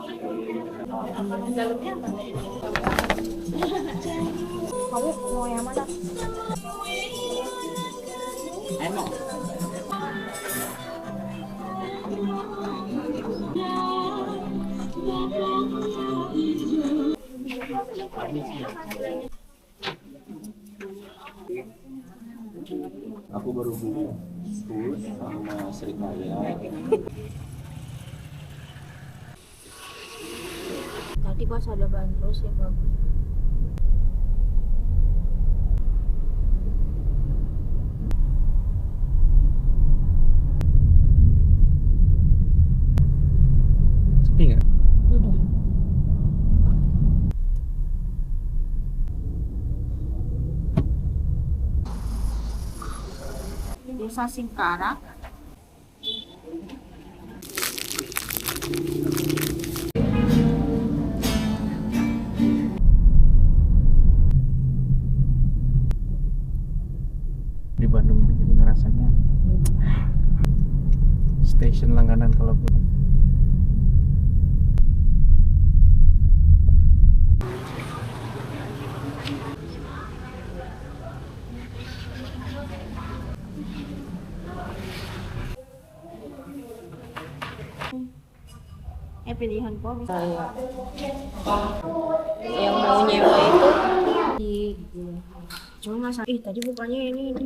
Dalamnya apa? Kamu mau yang mana? Enak. Aku baru beli sus sama serikaya. Tadi pas ada bandros ya bagus. Sepi nggak? Udah. Desa Singkarak. Di Bandung jadi ngerasanya stasiun langganan kalau Pilihan kok bisa yang mau nyewa itu di cuma masa tadi bukannya ini